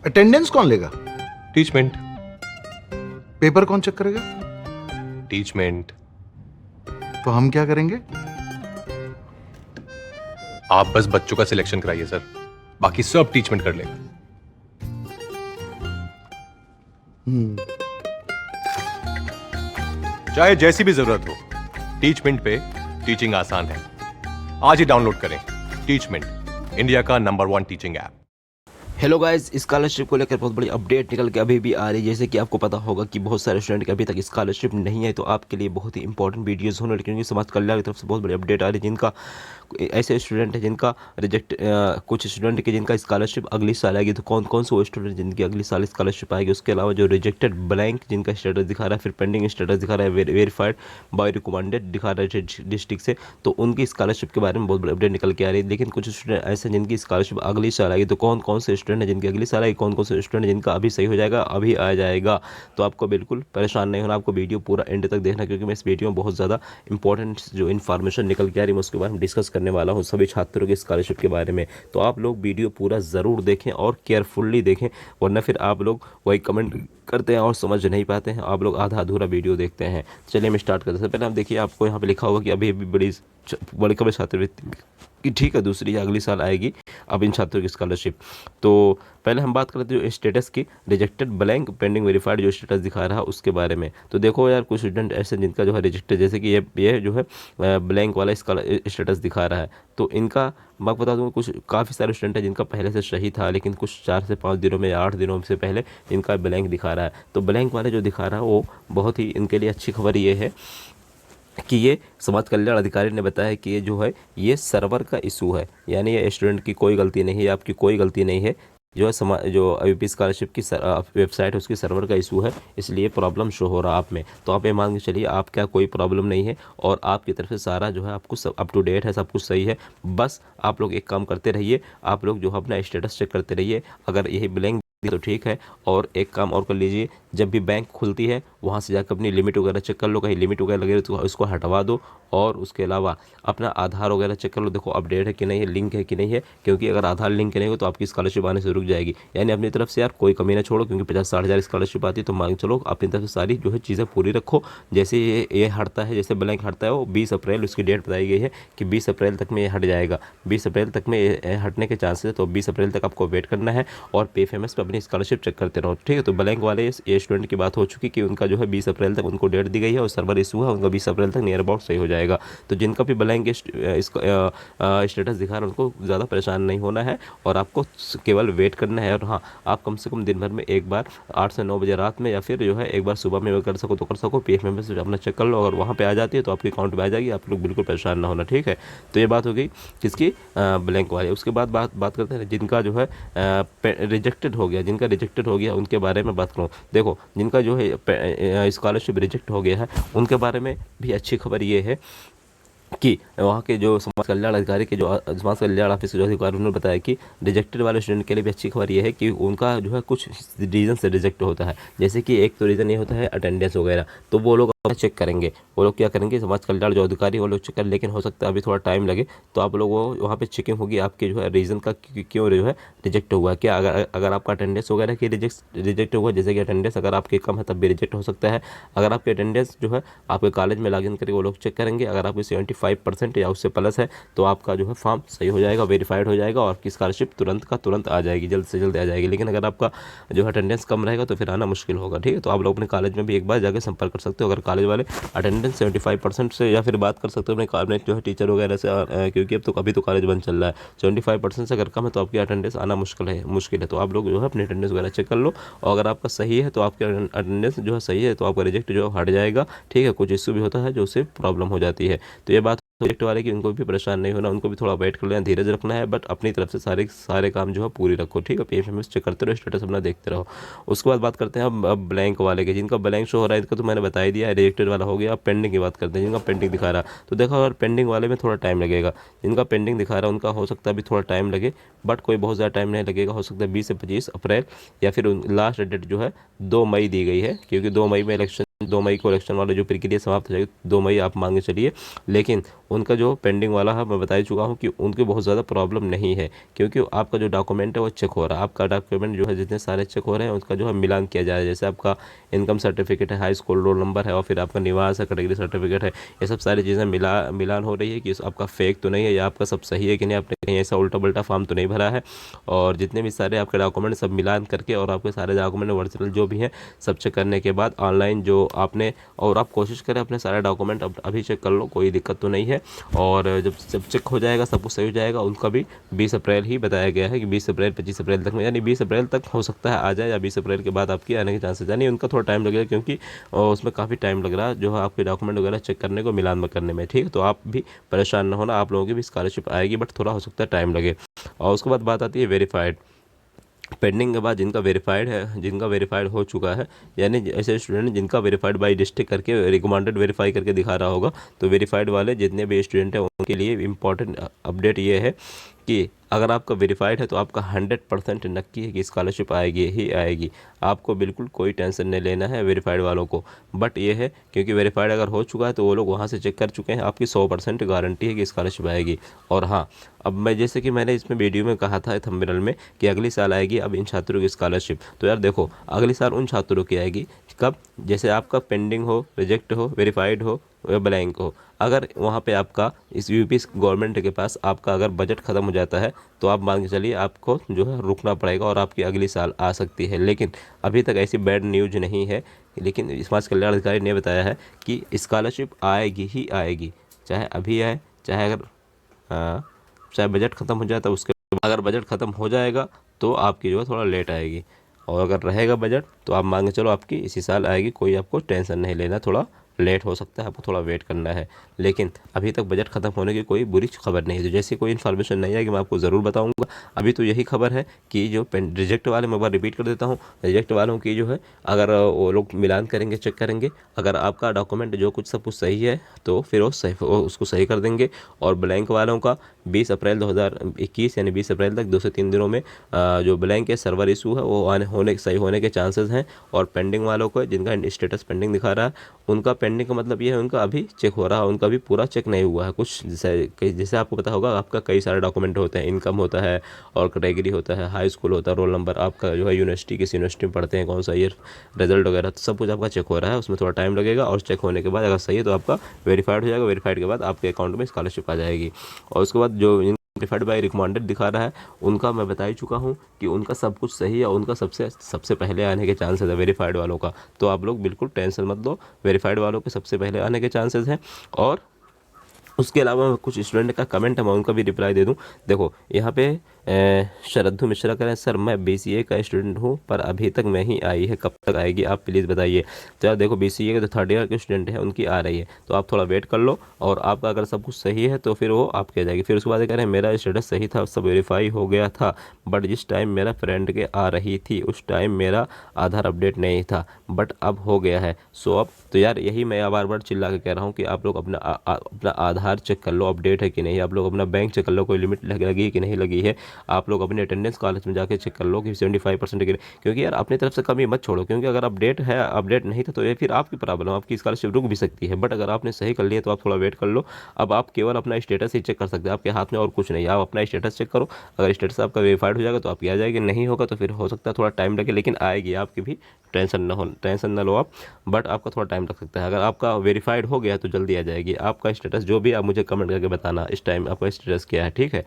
Attendance कौन लेगा? Teachmint. Paper कौन चेक करेगा? टीचमेंट। तो हम क्या करेंगे? आप बस बच्चों का सिलेक्शन कराइए सर, बाकी सब टीचमेंट कर लेगा। चाहे जैसी भी जरूरत हो, टीचमेंट पे टीचिंग आसान है। आज ही डाउनलोड करें टीचमेंट, इंडिया का number 1 teaching app. Hello guys, scholarship को लेकर बहुत बड़ी अपडेट निकल के अभी भी आ रही है। जैसे कि आपको पता होगा कि बहुत सारे स्टूडेंट के अभी तक स्कॉलरशिप नहीं है, तो आपके लिए बहुत ही इंपॉर्टेंट वीडियोस होने, लेकिन समाज कल्याण की तरफ से बहुत बड़ी अपडेट आ रही है। जिनका ऐसे स्टूडेंट है जिनका कुछ स्टूडेंट के जिनका स्कॉलरशिप अगली साल आएगी, तो कौन कौन से वो स्टूडेंट जिनकी अगली साल स्कॉलरशिप आएगी, उसके अलावा जो रिजेक्टेड ब्लैंक जिनका स्टेटस दिखा रहा है, फिर पेंडिंग स्टेटस दिखा रहा है, वेरीफाइड बाय रिकमेंडेड दिखा रहा है डिस्ट्रिक्ट से, तो उनकी स्कॉलरशिप के बारे में बहुत बड़ी अपडेट निकल के आ रही है। लेकिन कुछ स्टूडेंट ऐसे जिनकी स्कॉलरशिप अगली साल आएगी, तो कौन कौन से स्टूडेंट है जिनकी अगली साल आएगी, कौन कौन से स्टूडेंट जिनका अभी सही हो जाएगा, अभी आ जाएगा, तो आपको बिल्कुल परेशान नहीं होना। आपको वीडियो पूरा एंड तक देखना, क्योंकि मैं इस वीडियो में बहुत ज़्यादा इंपॉर्टेंट जो इन्फॉर्मेशन निकल के आ रही है, उसके बारे में डिस्कस करने वाला हूँ, सभी छात्रों के स्कॉलरशिप के बारे में। तो आप लोग वीडियो पूरा ज़रूर देखें और केयरफुल्ली देखें, वरना फिर आप लोग वही कमेंट करते हैं और समझ नहीं पाते हैं, आप लोग आधा अधूरा वीडियो देखते हैं। चलिए मैं स्टार्ट करते हैं। पहले आप देखिए, आपको यहाँ पे लिखा होगा कि अभी अभी बड़ी कम छात्रवृत्ति कि ठीक है, दूसरी या अगली साल आएगी अब इन छात्रों की स्कॉलरशिप। तो पहले हम बात करते हैं जो स्टेटस की, रिजेक्टेड ब्लैंक पेंडिंग वेरीफाइड जो स्टेटस दिखा रहा है उसके बारे में। तो देखो यार, कुछ स्टूडेंट ऐसे जिनका जो है रिजेक्टेड, जैसे कि ये जो है ब्लैंक वाला इसका स्टेटस दिखा रहा है, तो इनका मैं बता दूँ, कुछ काफ़ी सारे स्टूडेंट हैं जिनका पहले से सही था, लेकिन कुछ 4 से 5 दिनों में या 8 दिनों से पहले इनका ब्लैंक दिखा रहा है। तो ब्लैंक वाले जो दिखा रहा है वो बहुत ही इनके लिए अच्छी खबर ये है कि ये समाज कल्याण अधिकारी ने बताया कि ये जो है ये सर्वर का इशू है, यानी ये स्टूडेंट की कोई गलती नहीं है, आपकी कोई गलती नहीं है, जो है जो यूपी स्कॉलरशिप की वेबसाइट है उसकी सर्वर का इशू है, इसलिए प्रॉब्लम शो हो रहा है आप में। तो आप ये मान के चलिए आपका कोई प्रॉब्लम नहीं है और आपकी तरफ से सारा जो है आपको सब अप टू डेट है, सब कुछ सही है। बस आप लोग एक काम करते रहिए, आप लोग जो है अपना स्टेटस चेक करते रहिए। अगर यही ब्लैंक तो ठीक है, और एक काम और कर लीजिए, जब भी बैंक खुलती है वहाँ से जाकर अपनी लिमिट वगैरह चेक कर लो, कहीं लिमिट वगैरह लगे तो उसको हटवा दो। और उसके अलावा अपना आधार वगैरह चेक कर लो, देखो अपडेट है कि नहीं है, लिंक है कि नहीं है, क्योंकि अगर आधार लिंक नहीं हो तो आपकी स्कॉलरशिप आने से रुक जाएगी। यानी अपनी तरफ से यार कोई कमी ना छोड़ो, क्योंकि 50-60 हज़ार स्कॉलरशिप आती है, तो मान चलो अपनी तरफ से सारी जो है चीज़ें पूरी रखो। जैसे ये हटता है, जैसे ब्लैंक हटता है वो 20 अप्रैल उसकी डेट बताई गई है कि 20 अप्रैल तक में ये हट जाएगा। 20 अप्रैल तक में ये हटने के चांसेस है, तो 20 अप्रैल तक आपको वेट करना है और पे फेमस पर अपनी स्कॉलरशिप चेक करते रहो, ठीक है। तो ब्लैंक वाले ये स्टूडेंट की बात हो चुकी कि उनका जो है 20 अप्रैल तक उनको डेट दी गई है और सर्वर इशू है, उनका 20 अप्रैल तक नियर अबाउट सही हो जाएगा। तो जिनका भी ब्लैंक स्टेटस दिखा रहा है उनको ज़्यादा परेशान नहीं होना है और आपको केवल वेट करना है। और हाँ, आप कम से कम दिन भर में एक बार 8 से 9 बजे रात में, या फिर जो है एक बार सुबह में कर सको तो कर सको, पी एफ मेंबर से अपना चेक कर लो, अगर वहाँ पे आ जाती है तो आपके अकाउंट में आ जाएगी, आप लोग बिल्कुल परेशान ना होना, ठीक है। तो ये बात हो गई किसकी, ब्लैंक वाले। उसके बाद बात करते हैं जिनका जो है रिजेक्टेड हो गया, जिनका रिजेक्टेड हो गया उनके बारे में बात करूँ। देखो, जिनका जो है स्कॉलरशिप रिजेक्ट हो गया है उनके बारे में भी अच्छी खबर ये है कि वहाँ के जो समाज कल्याण अधिकारी के जो समाज कल्याण ऑफिस के जो अधिकारी, उन्होंने बताया कि रिजेक्टेड वाले स्टूडेंट के लिए भी अच्छी खबर ये है कि उनका जो है कुछ रीज़न से रिजेक्ट होता है। जैसे कि एक तो रीज़न ये होता है अटेंडेंस वगैरह, तो वो लोग चेक करेंगे, वो लोग क्या करेंगे, समाज कल्याण जो अधिकारी वो लोग चेक करें, लेकिन हो सकता है अभी थोड़ा टाइम लगे, तो आप लोग वो वहाँ पे चेकिंग होगी आपके जो है रीज़न का, क्यों जो है रिजेक्ट हुआ, क्या अगर आपका अटेंडेंस वगैरह की रिजेक्ट हुआ, जैसे कि अटेंडेंस अगर आपके कम है तब भी रिजेक्ट हो सकता है। अगर आपके अटेंडेंस जो है आपके कॉलेज में लॉगिन करके वो लोग चेक करेंगे, अगर आपकी 75% या उससे प्लस है तो आपका जो है फॉर्म सही हो जाएगा, वेरीफाइड हो जाएगा और आपकी स्कॉलरशिप तुरंत का तुरंत आ जाएगी, जल्द से जल्द आ जाएगी। लेकिन अगर आपका जो है अटेंडेंस कम रहेगा तो फिर आना मुश्किल होगा, ठीक है। तो आप लोग अपने कॉलेज में भी एक बार जाकर संपर्क कर सकते हो, अगर कॉलेज वाले अटेंडेंस 75% से, या फिर बात कर सकते हो अपने कॉलेज जो है टीचर वगैरह से, क्योंकि अब तो अभी तो कॉलेज बंद चल रहा है। 75% से अगर कम है तो आपकी अटेंडेंस आना मुश्किल है, तो आप लोग जो है अपनी अटेंडेंस वगैरह चेक कर लो, और अगर आपका सही है तो आपकी अटेंडेंस जो है सही है तो आपका रिजेक्ट जो है हट जाएगा, ठीक है। कुछ इशू भी होता है जो उससे प्रॉब्लम हो जाती है, तो ये बात प्रोजेक्ट वाले की उनको भी परेशान नहीं होना, उनको भी थोड़ा वेट कर लेना, धीरज रखना है, बट अपनी तरफ से सारे काम जो है पूरी रखो, ठीक है। पीएफएमएस चेक करते रहो, स्टेटस अपना देखते रहो। उसके बाद बात करते हैं अब ब्लैंक वाले के, जिनका ब्लैंक शो हो रहा है इनका तो मैंने बता ही दिया है, रिजेक्टेड वाला हो गया। अब पेंडिंग की बात करते हैं, जिनका पेंडिंग दिखा रहा है, तो देखो अगर पेंडिंग वाले में थोड़ा टाइम लगेगा, जिनका पेंडिंग दिखा रहा है उनका हो सकता है अभी थोड़ा टाइम लगे, बट कोई बहुत ज़्यादा टाइम नहीं लगेगा, हो सकता है 20 से 25 अप्रैल, या फिर लास्ट डेट जो है 2 मई दी गई है, क्योंकि 2 मई में इलेक्शन 2 मई को इलेक्शन वाले जो प्रक्रिया समाप्त हो जाएगी, 2 मई आप मान के चलिए। लेकिन उनका जो पेंडिंग वाला है, मैं बता ही चुका हूँ कि उनके बहुत ज़्यादा प्रॉब्लम नहीं है, क्योंकि आपका जो डॉक्यूमेंट है वो चेक हो रहा है। आपका डॉक्यूमेंट जो है जितने सारे चेक हो रहे हैं उसका जो है मिलान किया जा रहा है। जैसे आपका इनकम सर्टिफिकेट है, हाई स्कूल रोल नंबर है, और फिर आपका निवास है, कैटेगरी सर्टिफिकेट है, ये सब सारी चीज़ें मिलान हो रही है कि आपका फेक तो नहीं है या आपका सब सही है कि नहीं, आपने कहीं ऐसा उल्टा पुल्टा फॉर्म तो नहीं भरा है। और जितने भी सारे आपके डॉक्यूमेंट सब मिलान करके और आपके सारे डॉक्यूमेंट ओरिजिनल जो भी हैं सब चेक करने के बाद ऑनलाइन जो आपने, और आप कोशिश करें अपने सारे डॉक्यूमेंट अभी चेक कर लो, कोई दिक्कत तो नहीं है। और जब चेक हो जाएगा, सब कुछ सही हो जाएगा, उनका भी 20 अप्रैल ही बताया गया है कि 20 अप्रैल 25 अप्रैल तक में, यानी 20 अप्रैल तक हो सकता है आ जाए, या 20 अप्रैल के बाद आपकी आने के चांसेस, यानी उनका थोड़ा टाइम लगेगा, क्योंकि उसमें काफ़ी टाइम लग रहा है जो है आपके डॉक्यूमेंट वगैरह चेक करने को, मिलान में करने में। ठीक है, तो आप भी परेशान ना होना, आप लोगों की भी स्कॉलरशिप आएगी, बट थोड़ा हो सकता है टाइम लगे। और उसके बाद बात आती है वेरीफाइड। पेंडिंग के बाद जिनका वेरीफाइड है, जिनका वेरीफाइड हो चुका है, यानी ऐसे स्टूडेंट जिनका वेरीफाइड बाय डिस्ट्रिक्ट करके रिकमेंडेड वेरीफाई करके दिखा रहा होगा, तो वेरीफाइड वाले जितने भी स्टूडेंट हैं उनके लिए इम्पॉर्टेंट अपडेट ये है कि अगर आपका वेरीफाइड है तो आपका 100% नक्की है कि स्कॉलरशिप आएगी ही आएगी। आपको बिल्कुल कोई टेंशन नहीं लेना है वेरीफाइड वालों को। बट ये है क्योंकि वेरीफाइड अगर हो चुका है तो वो लोग वहाँ से चेक कर चुके हैं, आपकी 100% गारंटी है कि स्कॉलरशिप आएगी। और हाँ, अब मैं जैसे कि मैंने इसमें वीडियो में कहा था थंबनेल में कि अगली साल आएगी अब इन छात्रों की स्कॉलरशिप। तो यार देखो, अगली साल उन छात्रों की आएगी कब, जैसे आपका पेंडिंग हो, रिजेक्ट हो, वेरीफाइड हो या ब्लैंक हो। अगर वहाँ पे आपका इस यूपी गवर्नमेंट के पास आपका अगर बजट ख़त्म हो जाता है तो आप मान के चलिए आपको जो है रुकना पड़ेगा और आपकी अगली साल आ सकती है। लेकिन अभी तक ऐसी बैड न्यूज नहीं है, लेकिन समाज कल्याण अधिकारी ने बताया है कि स्कॉलरशिप आएगी ही आएगी, चाहे अभी आए, चाहे अगर चाहे बजट ख़त्म हो जाए तो उसके, अगर बजट ख़त्म हो जाएगा तो आपकी जो है थोड़ा लेट आएगी, और अगर रहेगा बजट तो आप मान के चलो आपकी इसी साल आएगी। कोई आपको टेंशन नहीं लेना, थोड़ा लेट हो सकता है, आपको थोड़ा वेट करना है। लेकिन अभी तक बजट ख़त्म होने की कोई बुरी खबर नहीं है। तो जैसे कोई इन्फॉर्मेशन नहीं आएगी मैं आपको ज़रूर बताऊंगा। अभी तो यही खबर है कि जो रिजेक्ट वाले, मैं एक बार रिपीट कर देता हूँ, रिजेक्ट वालों की जो है अगर वो लोग मिलान करेंगे, चेक करेंगे, अगर आपका डॉक्यूमेंट जो कुछ सब कुछ सही है तो फिर वो उसको सही कर देंगे। और ब्लैंक वालों का 20 अप्रैल 2021 यानी 20 अप्रैल तक 2 से 3 दिनों में जो ब्लैंक के सर्वर इशू है वो सही होने के चांसेस हैं। और पेंडिंग वालों को, जिनका स्टेटस पेंडिंग दिखा रहा है, उनका पेंडिंग का मतलब ये है उनका अभी चेक हो रहा है, उनका भी पूरा चेक नहीं हुआ है। कुछ जैसे आपको पता होगा आपका कई सारे डॉक्यूमेंट होते हैं, इनकम होता है और कैटेगरी होता है, हाई स्कूल होता है, रोल नंबर, आपका जो है यूनिवर्सिटी किस यूनिवर्सिटी में पढ़ते हैं, कौन सा ईयर, रिजल्ट वगैरह, तो सब कुछ आपका चेक हो रहा है। उसमें थोड़ा टाइम लगेगा और चेक होने के बाद अगर सही है तो आपका वेरीफाइड हो जाएगा। वेरीफाइड के बाद आपके अकाउंट में स्कॉलरशिप आ जाएगी। और उसके बाद जो वेरीफाइड बाय रिकमेंडेड दिखा रहा है उनका मैं बता ही चुका हूँ कि उनका सब कुछ सही है, उनका सबसे पहले आने के चांसेस है वेरीफाइड वालों का। तो आप लोग बिल्कुल टेंशन मत लो, वेरीफाइड वालों के सबसे पहले आने के चांसेस हैं। और उसके अलावा कुछ स्टूडेंट का कमेंट है, मैं उनका भी रिप्लाई दे दूं। देखो यहाँ पे शरद्धु मिश्रा कह रहे हैं सर मैं BCA का स्टूडेंट हूँ पर अभी तक नहीं आई है, कब तक आएगी आप प्लीज़ बताइए। तो यार देखो BCA के जो 3rd ईयर के स्टूडेंट हैं उनकी आ रही है, तो आप थोड़ा वेट कर लो। और आपका अगर सब कुछ सही है तो फिर वो आपके आ जाएगी। फिर उसके बाद कह रहे हैं मेरा स्टेटस सही था, सब वेरीफाई हो गया था, बट जिस टाइम मेरा फ्रेंड के आ रही थी उस टाइम मेरा आधार अपडेट नहीं था, बट अब हो गया है। सो अब तो यार यही मैं बार बार चिल्ला के कह रहा हूँ कि आप लोग अपना आधार चेक कर लो अपडेट है कि नहीं, आप लोग अपना बैंक चेक कर लो कोई लिमिट लगी है कि नहीं लगी है, आप लोग अपनी अटेंडेंस कॉलेज में जाके चेक कर लो कि 75% के लिए, क्योंकि यार अपनी तरफ से कमी मत छोड़ो। क्योंकि अगर अपडेट है, अपडेट नहीं था तो ये फिर आपकी प्रॉब्लम, आपकी स्कॉलरशिप रुक भी सकती है। बट अगर आपने सही कर लिया तो आप थोड़ा वेट कर लो। अब आप केवल अपना स्टेटस ही चेक कर सकते हैं, आपके हाथ में और कुछ नहीं। आप अपना स्टेटस चेक करो, अगर स्टेटस आपका वेरीफाइड हो जाएगा तो आपकी आ जाएगी, नहीं होगा तो फिर हो सकता है थोड़ा टाइम लगे, लेकिन आएगी आपकी भी, टेंशन ना लो आप। बट आपका थोड़ा टाइम लग सकता है। अगर आपका वेरीफाइड हो गया तो जल्दी आ जाएगी। आपका स्टेटस जो भी, आप मुझे कमेंट करके बताना इस टाइम आपका स्टेटस क्या है, ठीक है।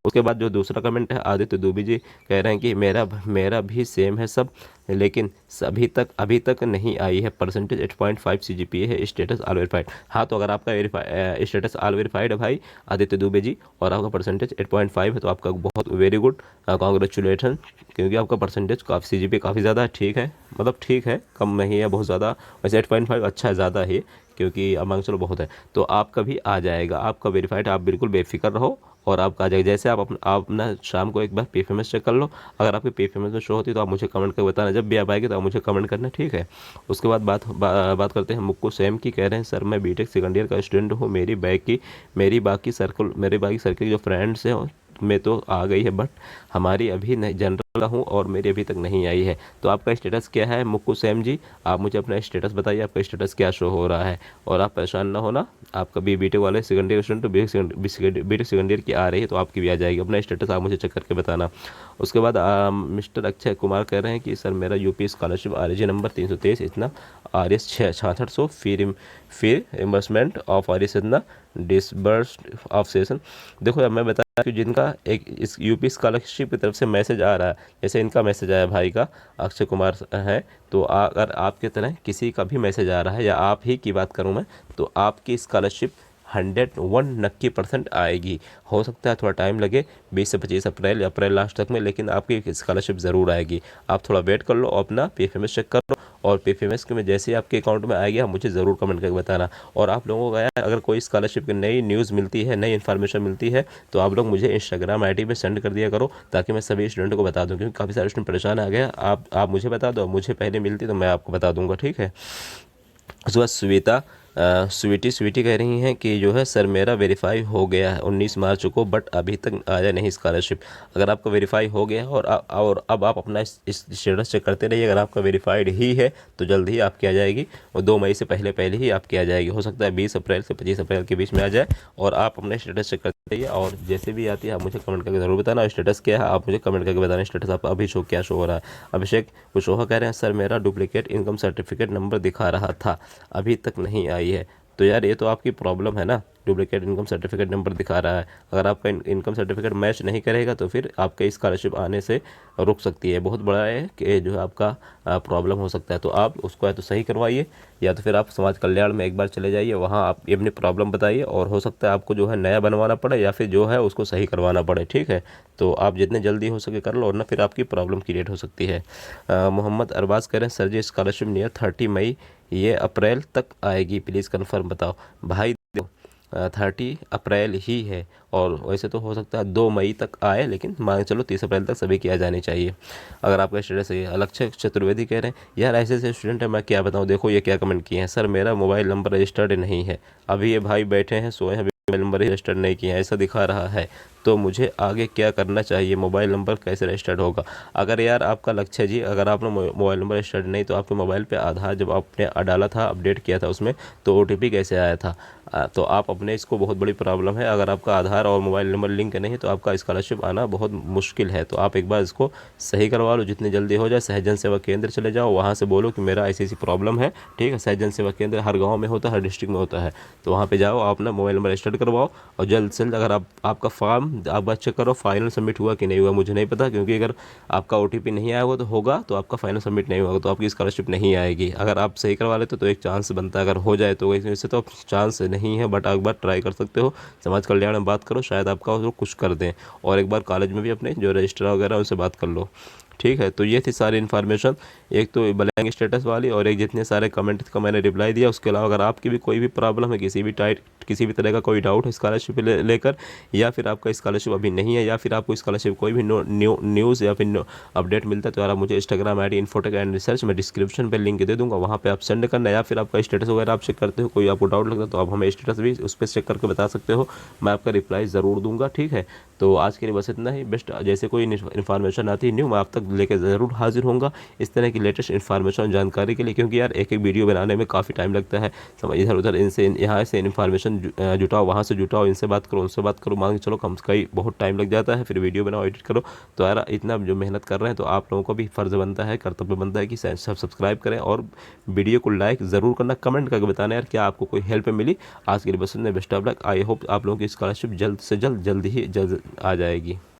उसके बाद जो दूसरा कमेंट है, आदित्य दुबे जी कह रहे हैं कि मेरा भी सेम है सब, लेकिन अभी तक नहीं आई है परसेंटेज, 8.5 CGPA है, स्टेटस ऑल वेरीफाइड। हाँ, तो अगर आपका स्टेटस ऑल वेरीफाइड है भाई आदित्य दुबे जी और आपका परसेंटेज 8.5 है तो आपका बहुत वेरी गुड, कॉन्ग्रेचुलेसन। क्योंकि आपका परसेंटेज काफ़ी CGPA काफ़ी ज़्यादा है, ठीक है, मतलब ठीक है, कम नहीं है बहुत ज़्यादा। वैसे 8.5 अच्छा है, ज़्यादा है, क्योंकि अब मांग चलो बहुत है। तो आपका भी आ जाएगा, आपका वेरीफाइड, आप बिल्कुल बेफिक्र रहो और आपका आ जाएगा। जैसे आप अपना शाम को एक बार PFMS चेक कर लो, अगर आपकी PFMS में शो होती है तो आप मुझे कमेंट करके बताना, जब भी आप आएगी तो आप मुझे कमेंट करना, ठीक है। उसके बाद बात करते हैं मुक्कू सैम की। कह रहे हैं सर मैं B.Tech सेकंड ईयर का स्टूडेंट हूँ, मेरी बाकी सर्कल जो फ्रेंड्स हैं में तो आ गई है, बट हमारी अभी जनरल हूँ और मेरी अभी तक नहीं आई है। तो आपका स्टेटस क्या है मुक्कू सैम जी, आप मुझे अपना स्टेटस बताइए, आपका स्टेटस क्या शो हो रहा है। और आप परेशान ना होना, आपका भी बीटेक वाले second year student BTech second year की आ रही है तो आपकी भी आ जाएगी। अपना स्टेटस आप मुझे चेक करके बताना। उसके बाद मिस्टर अक्षय कुमार कह रहे हैं कि सर मेरा यूपी स्कॉलरशिप RG नंबर 323 इतना RS 6600 फिर रिम्बर्समेंट ऑफ RS इतना डिसबर्स ऑफ सेशन। देखो अब मैं बता कि जिनका एक इस यूपी स्कॉलरशिप की तरफ से मैसेज आ रहा है, जैसे इनका मैसेज आया भाई का अक्षय कुमार है, तो अगर आपके तरह किसी का भी मैसेज आ रहा है या आप ही की बात करूं मैं, तो आपकी स्कॉलरशिप 190% आएगी। हो सकता है थोड़ा टाइम लगे, 20 से 25 अप्रैल लास्ट तक में, लेकिन आपकी स्कॉलरशिप ज़रूर आएगी। आप थोड़ा वेट कर लो, अपना PFMS चेक कर लो, और PFMS के में जैसे ही आपके अकाउंट में आएगी आप मुझे ज़रूर कमेंट करके बताना। और आप लोगों को अगर कोई स्कॉलरशिप की नई न्यूज़ मिलती है, नई इन्फॉर्मेशन मिलती है, तो आप लोग मुझे इंस्टाग्राम ID पे सेंड कर दिया करो, ताकि मैं सभी स्टूडेंटों को बता दूँ, क्योंकि काफ़ी सारे स्टूडेंट परेशान आ गए। आप मुझे बता दो, मुझे पहले मिलती तो मैं आपको बता दूँगा, ठीक है। उसके बाद स्वीटी कह रही हैं कि जो है सर मेरा वेरीफाई हो गया है 19 मार्च को, बट अभी तक आया नहीं स्कॉलरशिप। अगर आपका वेरीफाई हो गया है और अब आप अपना इस स्टेटस चेक करते रहिए, अगर आपका वेरीफाइड ही है तो जल्द ही आपकी आ जाएगी, और 2 मई से पहले ही आपकी आ जाएगी। हो सकता है 20 अप्रैल से 25 अप्रैल के बीच में आ जाए, और आप अपना स्टेटस चेक करते रहिए, और जैसे भी आती है आप मुझे कमेंट करके ज़रूर बताना। स्टेटस क्या है आप मुझे कमेंट करके बताना, स्टेटस आपका अभी क्या शो हो रहा है। अभिषेक कुशवाहा कह रहे हैं सर मेरा डुप्लीकेट इनकम सर्टिफिकेट नंबर दिखा रहा था, अभी तक नहीं आई है। तो यार ये तो आपकी प्रॉब्लम है ना, डुप्लीकेट इनकम सर्टिफिकेट नंबर दिखा रहा है। अगर आपका इनकम सर्टिफिकेट मैच नहीं करेगा तो फिर आपके स्कॉलरशिप आने से रुक सकती है। बहुत बड़ा है कि जो है आपका प्रॉब्लम हो सकता है, तो आप उसको या तो सही करवाइए, या तो फिर आप समाज कल्याण में एक बार चले जाइए, वहाँ आप ये अपनी प्रॉब्लम बताइए, और हो सकता है आपको जो है नया बनवाना पड़े या फिर जो है उसको सही करवाना पड़े, ठीक है। तो आप जितने जल्दी हो सके कर लो, और ना फिर आपकी प्रॉब्लम क्रिएट हो सकती है। मोहम्मद अरबाज कह रहे हैं सर जी स्कॉलरशिप नियर 30 मई, ये अप्रैल तक आएगी, प्लीज़ कन्फर्म बताओ। भाई 30 अप्रैल ही है, और वैसे तो हो सकता है 2 मई तक आए, लेकिन मान के चलो 30 अप्रैल तक सभी की आ जानी चाहिए, अगर आपका स्टेटस है। अलक्षय चतुर्वेदी कह रहे हैं यार ऐसे स्टूडेंट है, मैं क्या बताऊं। देखो ये क्या कमेंट किए हैं, सर मेरा मोबाइल नंबर रजिस्टर्ड नहीं है। अभी ये भाई बैठे हैं सोए हैं, मोबाइल नंबर ही रजिस्टर्ड नहीं किया है ऐसा दिखा रहा है, तो मुझे आगे क्या करना चाहिए, मोबाइल नंबर कैसे रजिस्टर्ड होगा। अगर यार आपका लक्ष्य जी, अगर आपने मोबाइल नंबर रजिस्टर्ड नहीं, तो आपके मोबाइल पे आधार जब आपने डाला था, अपडेट किया था उसमें, तो OTP कैसे आया था। तो आप अपने इसको बहुत बड़ी प्रॉब्लम है, अगर आपका आधार और मोबाइल नंबर लिंक नहीं है तो आपका स्कॉलरशिप आना बहुत मुश्किल है। तो आप एक बार इसको सही करवा लो जितनी जल्दी हो जाए। सहजन सेवा केंद्र चले जाओ, वहाँ से बोलो कि मेरा ऐसी प्रॉब्लम है, ठीक है। सहजन सेवा केंद्र हर गाँव में होता है, हर डिस्ट्रिक्ट में होता है, तो वहाँ पर जाओ, आप अपना मोबाइल नंबर रजिस्टर्ड करवाओ, और जल्द से जल्द अगर आपका फॉर्म आप बात चेक करो फाइनल सबमिट हुआ कि नहीं हुआ, मुझे नहीं पता, क्योंकि अगर आपका OTP नहीं आया होगा तो होगा, तो आपका फाइनल सबमिट नहीं होगा, तो आपकी स्कॉलरशिप नहीं आएगी। अगर आप सही करवा लेते तो एक चांस बनता है, अगर हो जाए तो, वैसे तो चांस नहीं है, बट एक बार ट्राई कर सकते हो। समाज कल्याण में बात करो, शायद आपका वो कुछ कर दें, और एक बार कॉलेज में भी अपने जो रजिस्ट्रार वगैरह उनसे बात कर लो, ठीक है। तो ये थी सारी इन्फॉर्मेशन, एक तो ब्लैंक स्टेटस वाली, और एक जितने सारे कमेंट का मैंने रिप्लाई दिया। उसके अलावा अगर आपकी भी कोई भी प्रॉब्लम है, किसी भी तरह का कोई डाउट है स्कॉलरशिप लेकर, या फिर आपका स्कॉलरशिप अभी नहीं है, या फिर आपको स्कॉलरशिप कोई भी न्यूज़ या फिर अपडेट मिलता है, तो यार आप मुझे Instagram ID infotech and research में डिस्क्रिप्शन पर लिंक दे दूंगा, वहाँ पे आप सेंड करना। या फिर आपका स्टेटस वगैरह आप चेक करते हो, कोई आपको डाउट लगता है तो आप हमें स्टेटस भी उस पर चेक करके बता सकते हो, मैं आपका रिप्लाई ज़रूर दूंगा, ठीक है। तो आज के लिए बस इतना ही। बेस्ट जैसे कोई इन्फॉर्मेशन आती है न्यू, मैं आप तक लेकर ज़रूर हाजिर होऊंगा इस तरह की लेटेस्ट इन्फॉर्मेशन जानकारी के लिए, क्योंकि यार एक वीडियो बनाने में काफ़ी टाइम लगता है। इधर उधर इनसे यहाँ से इन्फॉर्मेशन जुटाओ, वहाँ से जुटाओ, इनसे बात करो, उनसे बात करो, मान के चलो कम से कम बहुत टाइम लग जाता है, फिर वीडियो बनाओ, एडिट करो। तो यार इतना जो मेहनत कर रहे हैं, तो आप लोगों को भी फ़र्ज़ बनता है, कर्तव्य बनता है कि सब सब्सक्राइब करें, और वीडियो को लाइक ज़रूर करना, कमेंट करके बताना यार क्या आपको कोई हेल्प मिली। आज के लिए बस best of luck. I hope आप लोगों की स्कॉलरशिप जल्द से जल्द ही आ जाएगी।